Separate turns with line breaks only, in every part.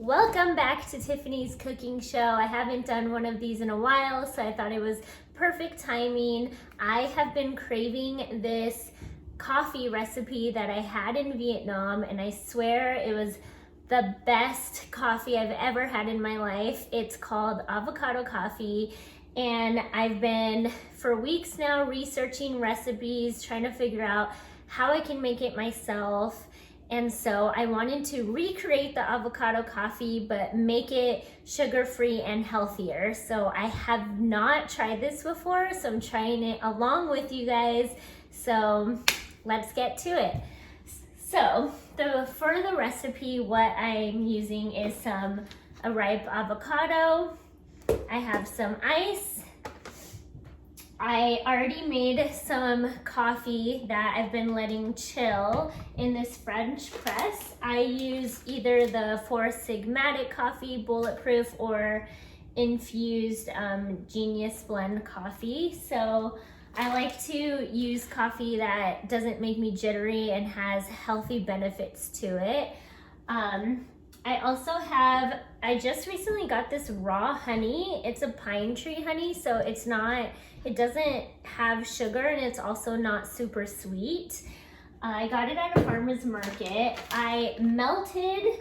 Welcome back to Tiffany's Cooking Show. I haven't done one of these in a while, so I thought it was perfect timing. I have been craving this coffee recipe that I had in Vietnam, and I swear it was the best coffee I've ever had in my life. It's called avocado coffee, and I've been for weeks now researching recipes, trying to figure out how I can make it myself. And so I wanted to recreate the avocado coffee, but make it sugar-free and healthier. So I have not tried this before, so I'm trying it along with you guys. So let's get to it. So for the recipe, what I'm using is a ripe avocado. I have some ice. I already made some coffee that I've been letting chill in this French press. I use either the Four Sigmatic coffee, bulletproof, or infused Genius blend coffee. So I like to use coffee that doesn't make me jittery and has healthy benefits to it. I just recently got this raw honey. It's a pine tree honey, so it doesn't have sugar, and it's also not super sweet. I got it at a farmer's market. I melted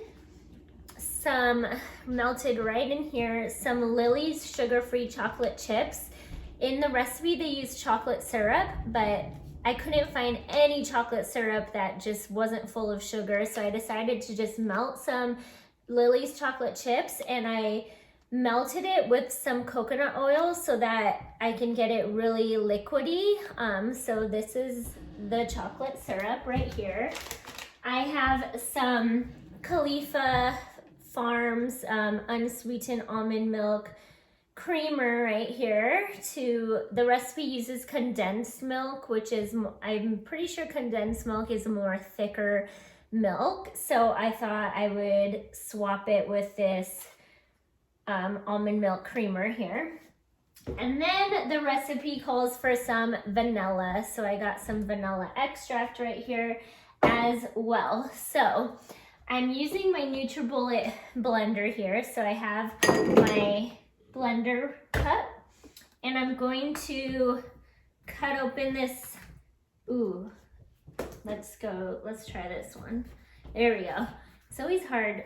right in here some Lily's sugar-free chocolate chips. In the recipe, they use chocolate syrup, but I couldn't find any chocolate syrup that just wasn't full of sugar, so I decided to just melt some Lily's chocolate chips, and I melted it with some coconut oil so that I can get it really liquidy. So this is the chocolate syrup right here. I have some Khalifa Farms unsweetened almond milk creamer right here. The recipe uses condensed milk, which is, I'm pretty sure condensed milk is more thicker milk. So I thought I would swap it with this almond milk creamer here. And then the recipe calls for some vanilla. So I got some vanilla extract right here as well. So I'm using my NutriBullet blender here. So I have my blender cup, and I'm going to cut open this. Ooh, let's try this one. There we go. It's always hard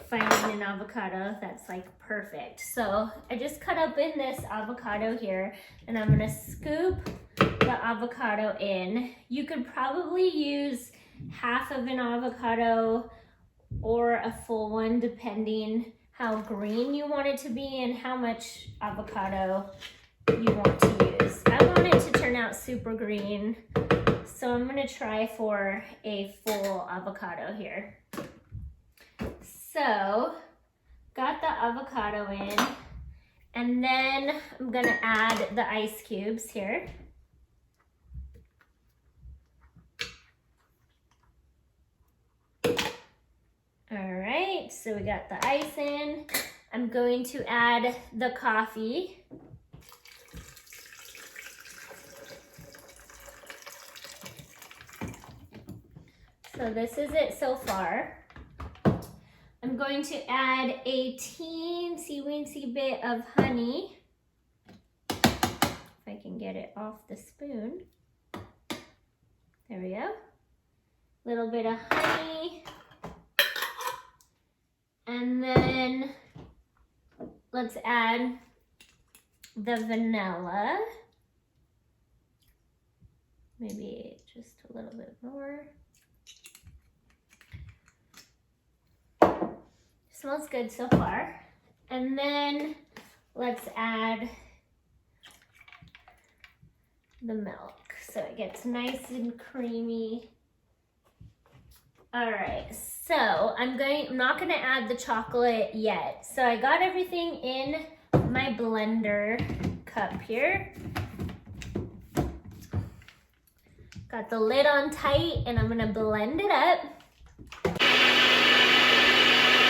finding an avocado that's like perfect. So I just cut open this avocado here, and I'm gonna scoop the avocado in. You could probably use half of an avocado or a full one, depending how green you want it to be and how much avocado you want to use. I want it to turn out super green, so I'm gonna try for a full avocado here. So, got the avocado in, and then I'm gonna add the ice cubes here. All right, so we got the ice in. I'm going to add the coffee. So this is it so far. I'm going to add a teensy-weensy bit of honey. If I can get it off the spoon. There we go. Little bit of honey. And then let's add the vanilla. Maybe just a little bit more. Smells good so far. And then let's add the milk so it gets nice and creamy. All right, so I'm not gonna add the chocolate yet. So I got everything in my blender cup here. Got the lid on tight, and I'm gonna blend it up.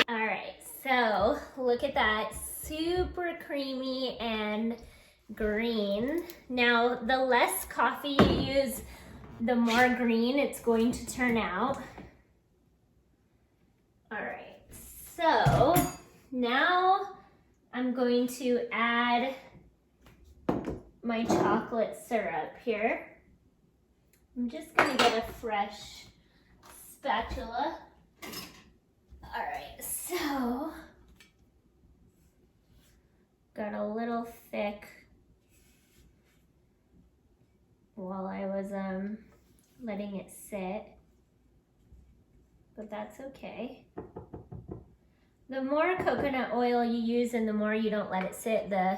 All right, so look at that, super creamy and green. Now, the less coffee you use, the more green it's going to turn out. All right, So now I'm going to add my chocolate syrup here. I'm just gonna get a fresh spatula. All right, so got a little thick while I was letting it sit, but that's okay. The more coconut oil you use and the more you don't let it sit, the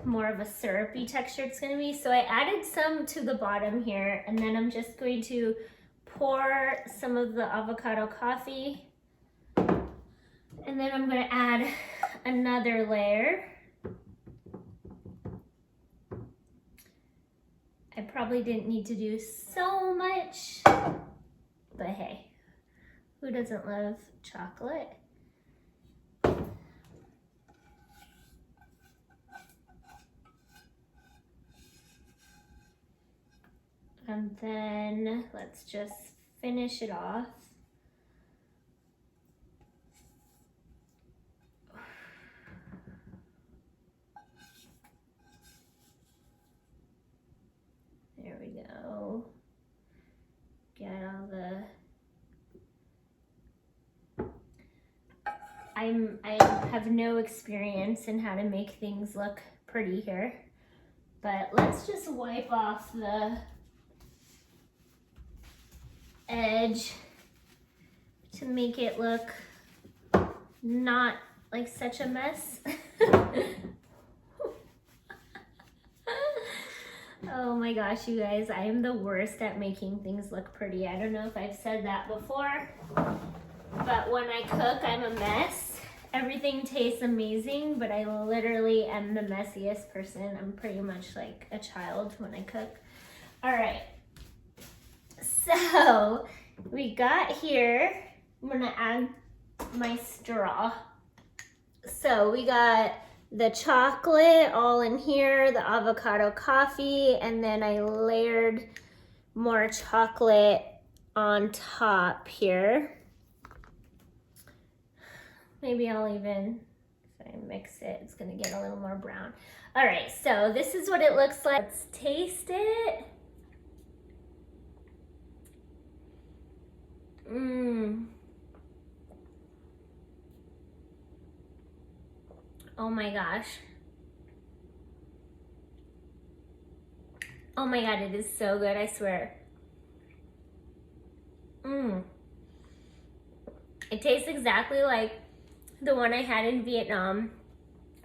more of a syrupy texture it's going to be. So I added some to the bottom here, and then I'm just going to pour some of the avocado coffee, and then I'm going to add another layer. I probably didn't need to do so much, but hey, who doesn't love chocolate? And then let's just finish it off. There we go. Get all the... I have no experience in how to make things look pretty here, but let's just wipe off the edge to make it look not like such a mess. Oh my gosh, you guys, I am the worst at making things look pretty. I don't know if I've said that before, but when I cook, I'm a mess. Everything tastes amazing, but I literally am the messiest person. I'm pretty much like a child when I cook. All right. So we got here, I'm gonna add my straw. So we got the chocolate all in here, the avocado coffee, and then I layered more chocolate on top here. Maybe I'll even, if I mix it, it's gonna get a little more brown. All right, so this is what it looks like. Let's taste it. Oh my gosh. Oh my God, it is so good, I swear. It tastes exactly like the one I had in Vietnam,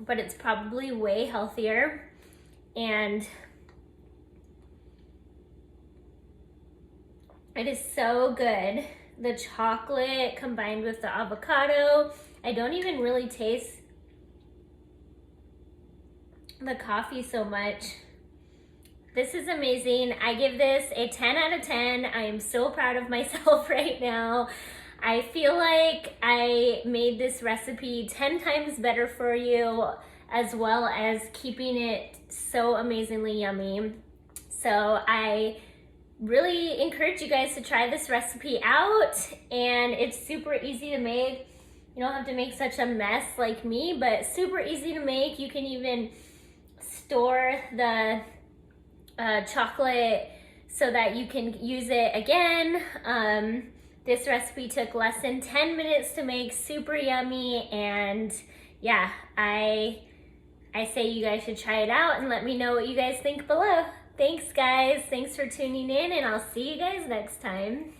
but it's probably way healthier. And it is so good. The chocolate combined with the avocado. I don't even really taste the coffee so much. This is amazing. I give this a 10 out of 10. I am so proud of myself right now. I feel like I made this recipe 10 times better for you, as well as keeping it so amazingly yummy. So I really encourage you guys to try this recipe out, and it's super easy to make. You don't have to make such a mess like me, but super easy to make. You can even store the chocolate so that you can use it again. This recipe took less than 10 minutes to make, super yummy, and yeah, I say you guys should try it out and let me know what you guys think below. Thanks guys, thanks for tuning in, and I'll see you guys next time.